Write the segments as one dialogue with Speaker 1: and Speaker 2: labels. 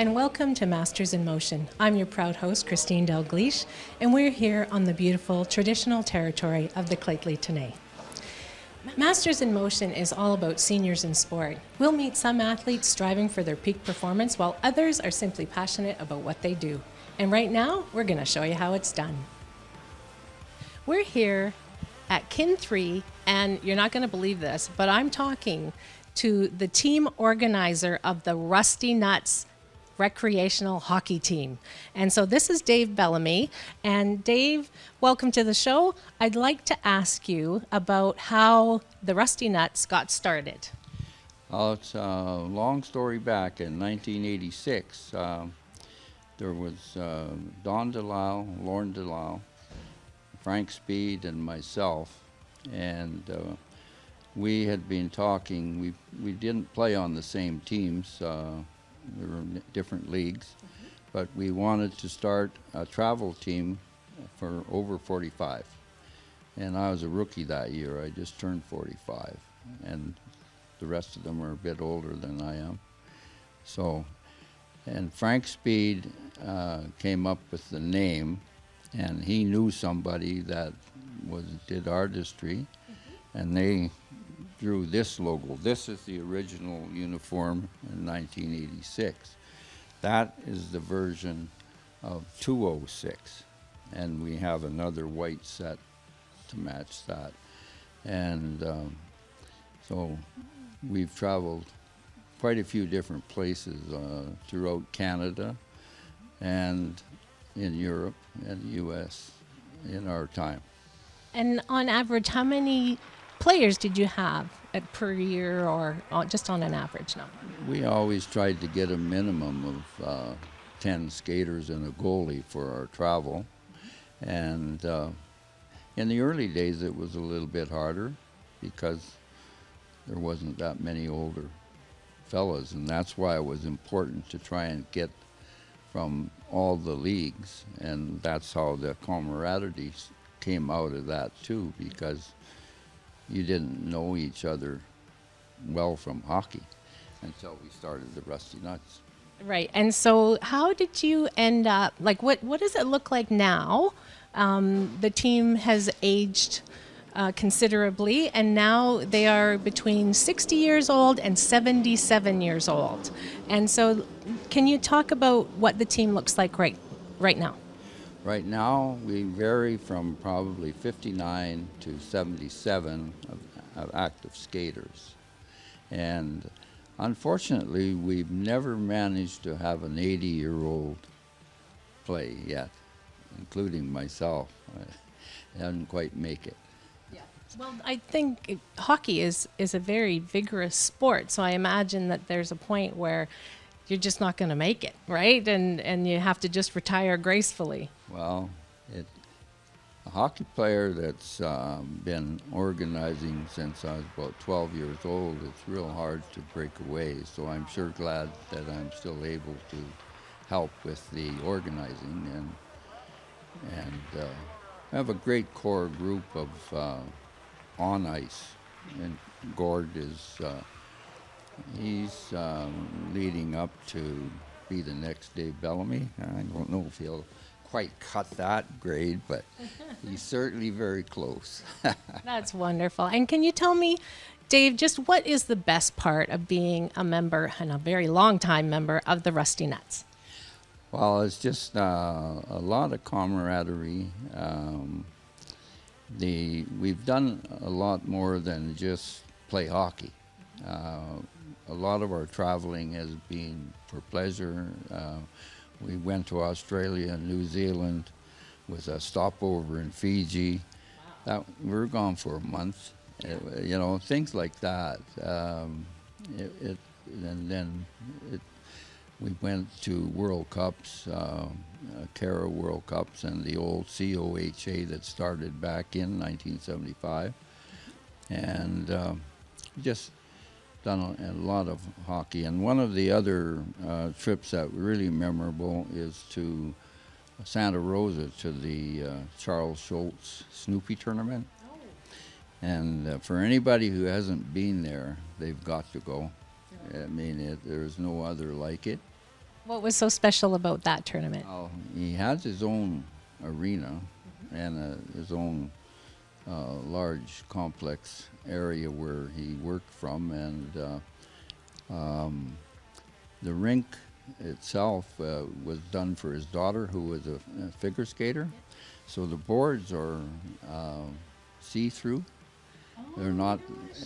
Speaker 1: and welcome to Masters in Motion. I'm your proud host, Christine Dalgleish, and we're here on the beautiful traditional territory of the Lheidli T'enneh. Masters in Motion is all about seniors in sport. We'll meet some athletes striving for their peak performance, while others are simply passionate about what they do. And right now, we're going to show you how it's done. We're here at Kin 3, and you're not going to believe this, but I'm talking to the team organizer of the Rusty Nuts Recreational Hockey Team. And so this is Dave Bellamy. And Dave, welcome to the show. I'd like to ask you about how the Rusty Nuts got started.
Speaker 2: Well, it's a long story back in 1986. There was Don Delisle, Lauren Delisle, Frank Speed, and myself. And we had been talking. We didn't play on the same teams. We were in different leagues, but we wanted to start a travel team for over 45. And I was a rookie that year. I just turned 45, and the rest of them are a bit older than I am. So, and Frank Speed came up with the name, and he knew somebody that did artistry, and they drew this logo. This is the original uniform in 1986. That is the version of 206, and we have another white set to match that. And so we've traveled quite a few different places throughout Canada and in Europe and the US in our time.
Speaker 1: And on average, how many players did you have per year, or just on an average number?
Speaker 2: We always tried to get a minimum of 10 skaters and a goalie for our travel. And in the early days, it was a little bit harder because there wasn't that many older fellas, and that's why it was important to try and get from all the leagues, and that's how the camaraderie came out of that too, because you didn't know each other well from hockey until we started the Rusty Nuts.
Speaker 1: Right. And so how did you end up, like, what does it look like now? The team has aged considerably, and now they are between 60 years old and 77 years old. And so can you talk about what the team looks like right now?
Speaker 2: Right now, we vary from probably 59 to 77 of active skaters. And unfortunately, we've never managed to have an 80-year-old play yet, including myself. I didn't quite make it.
Speaker 1: Yeah. Well, I think hockey is a very vigorous sport, so I imagine that there's a point where you're just not going to make it, right? And you have to just retire gracefully.
Speaker 2: Well, a hockey player that's been organizing since I was about 12 years old, it's real hard to break away. So I'm sure glad that I'm still able to help with the organizing. And I have a great core group of on ice. And Gord is... he's leading up to be the next Dave Bellamy. I don't know if he'll quite cut that grade, but he's certainly very close.
Speaker 1: That's wonderful. And can you tell me, Dave, just what is the best part of being a member, and a very long time member, of the Rusty Nuts?
Speaker 2: Well, it's just a lot of camaraderie. We've done a lot more than just play hockey. A lot of our traveling has been for pleasure. We went to Australia and New Zealand with a stopover in Fiji. We were gone for a month. Things like that. We went to World Cups, Cara World Cups, and the old COHA that started back in 1975, and just done a lot of hockey. And one of the other trips that were really memorable is to Santa Rosa to the Charles Schultz Snoopy tournament. Oh. And for anybody who hasn't been there, they've got to go. I mean, there's no other like it.
Speaker 1: What was so special about that tournament?
Speaker 2: He has his own arena and his own large complex area where he worked from, and the rink itself was done for his daughter, who was a figure skater. So the boards are see-through. They're not,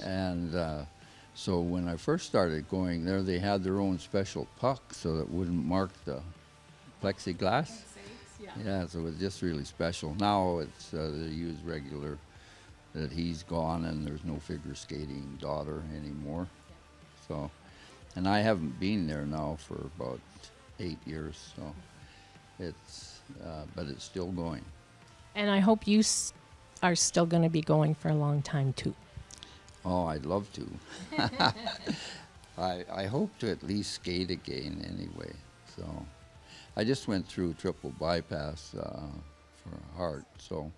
Speaker 2: and so when I first started going there, they had their own special puck so that it wouldn't mark the plexiglass. Yeah, so it was just really special. Now it's they use regular, that he's gone and there's no figure skating daughter anymore. So, and I haven't been there now for about 8 years, so it's, but it's still going.
Speaker 1: And I hope you are still going to be going for a long time too.
Speaker 2: Oh, I'd love to. I hope to at least skate again anyway. So I just went through triple bypass for heart, so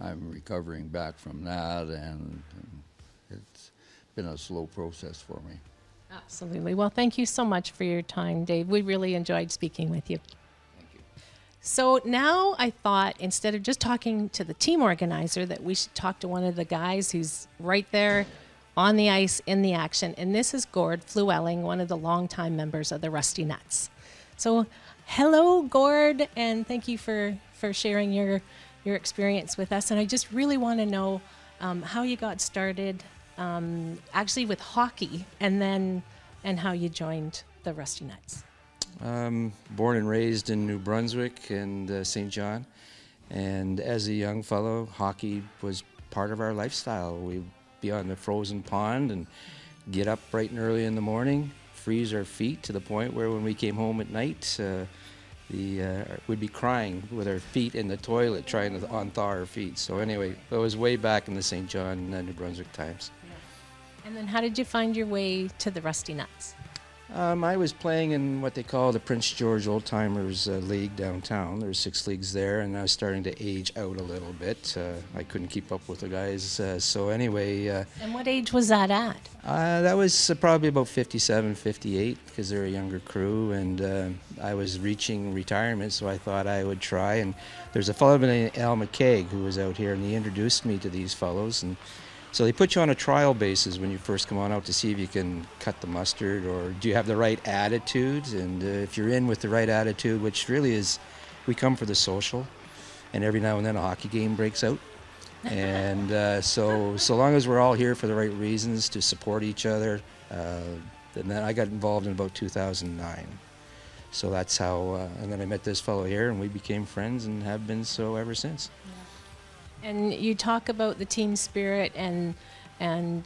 Speaker 2: I'm recovering back from that, and it's been a slow process for me.
Speaker 1: Absolutely. Well, thank you so much for your time, Dave. We really enjoyed speaking with you.
Speaker 2: Thank you.
Speaker 1: So now I thought, instead of just talking to the team organizer, that we should talk to one of the guys who's right there on the ice in the action. And this is Gord Fluelling, one of the longtime members of the Rusty Nuts. So hello, Gord, and thank you for sharing your experience with us. And I just really want to know how you got started actually with hockey, and how you joined the Rusty Nuts.
Speaker 3: Born and raised in New Brunswick and St. John, and as a young fellow, hockey was part of our lifestyle. We'd be on the frozen pond and get up bright and early in the morning, freeze our feet to the point where when we came home at night, we'd be crying with our feet in the toilet trying to unthaw our feet. So anyway, it was way back in the St. John, New Brunswick times.
Speaker 1: And then how did you find your way to the Rusty Nuts?
Speaker 3: I was playing in what they call the Prince George Old Timers League downtown. There's 6 leagues there, and I was starting to age out a little bit. I couldn't keep up with the guys. So anyway...
Speaker 1: and what age was that at?
Speaker 3: That was probably about 57, 58, because they're a younger crew, and I was reaching retirement, so I thought I would try. And there's a fellow named Al McKaig who was out here, and he introduced me to these fellows. And so they put you on a trial basis when you first come on out to see if you can cut the mustard, or do you have the right attitude. And if you're in with the right attitude, which really is, we come for the social, and every now and then a hockey game breaks out. And so long as we're all here for the right reasons to support each other, and then I got involved in about 2009. So that's how, and then I met this fellow here, and we became friends and have been so ever since.
Speaker 1: And you talk about the team spirit and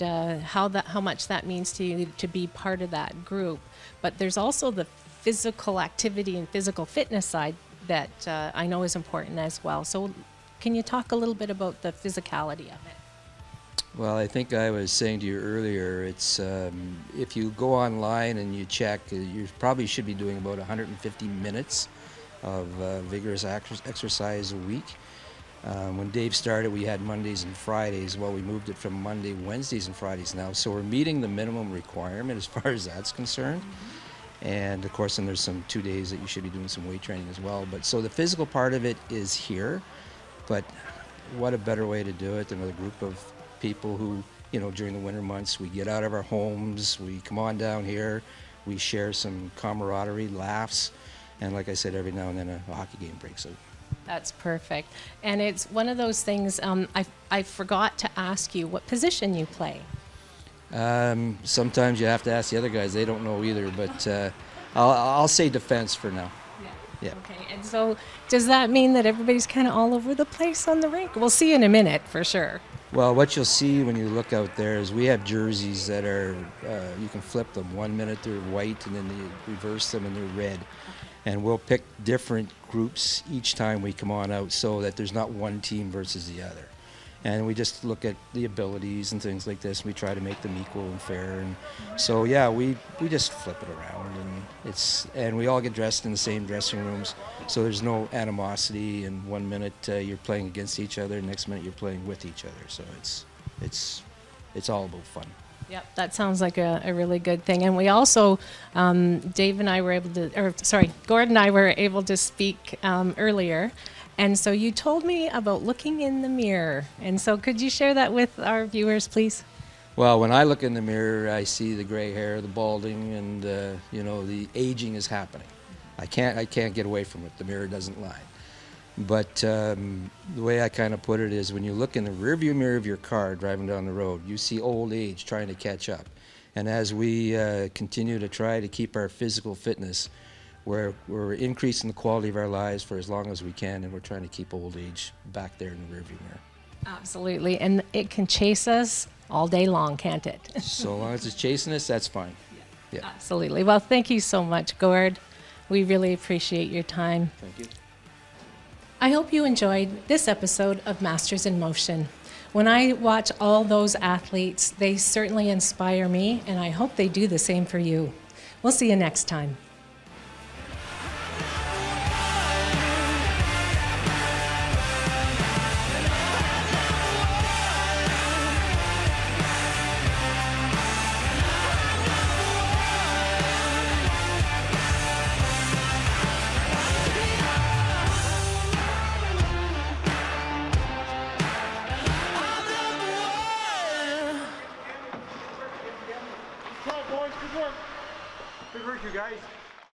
Speaker 1: how much that means to you to be part of that group. But there's also the physical activity and physical fitness side that I know is important as well. So can you talk a little bit about the physicality of it?
Speaker 3: Well, I think I was saying to you earlier, it's if you go online and you check, you probably should be doing about 150 minutes of vigorous exercise a week. When Dave started, we had Mondays and Fridays. Well, we moved it from Monday, Wednesdays, and Fridays now. So we're meeting the minimum requirement as far as that's concerned. Mm-hmm. And of course, then there's some 2 days that you should be doing some weight training as well. But so the physical part of it is here. But what a better way to do it than with a group of people who, during the winter months, we get out of our homes, we come on down here, we share some camaraderie, laughs, and like I said, every now and then a hockey game breaks out.
Speaker 1: That's perfect. And it's one of those things, I forgot to ask you what position you play.
Speaker 3: Sometimes you have to ask the other guys. They don't know either, but I'll say defense for now. Yeah.
Speaker 1: Okay, and so does that mean that everybody's kind of all over the place on the rink? We'll see in a minute for sure.
Speaker 3: Well, what you'll see when you look out there is we have jerseys that are, you can flip them. 1 minute they're white, and then you reverse them and they're red. And we'll pick different groups each time we come on out so that there's not one team versus the other. And we just look at the abilities and things like this. We try to make them equal and fair. And so, yeah, we just flip it around. And we all get dressed in the same dressing rooms. So there's no animosity. And 1 minute you're playing against each other. Next minute you're playing with each other. So it's all about fun.
Speaker 1: Yep, that sounds like a really good thing. And we also, Dave and I were able to, or sorry, Gord and I were able to speak earlier. And so you told me about looking in the mirror. And so could you share that with our viewers, please?
Speaker 3: Well, when I look in the mirror, I see the gray hair, the balding, and you know, the aging is happening. I can't get away from it. The mirror doesn't lie. But the way I kind of put it is, when you look in the rearview mirror of your car driving down the road, you see old age trying to catch up. And as we continue to try to keep our physical fitness, we're increasing the quality of our lives for as long as we can, and we're trying to keep old age back there in the rearview mirror.
Speaker 1: Absolutely. And it can chase us all day long, can't it?
Speaker 3: So long as it's chasing us, that's fine. Yeah.
Speaker 1: Absolutely. Well, thank you so much, Gord. We really appreciate your time.
Speaker 3: Thank you.
Speaker 1: I hope you enjoyed this episode of Masters in Motion. When I watch all those athletes, they certainly inspire me, and I hope they do the same for you. We'll see you next time.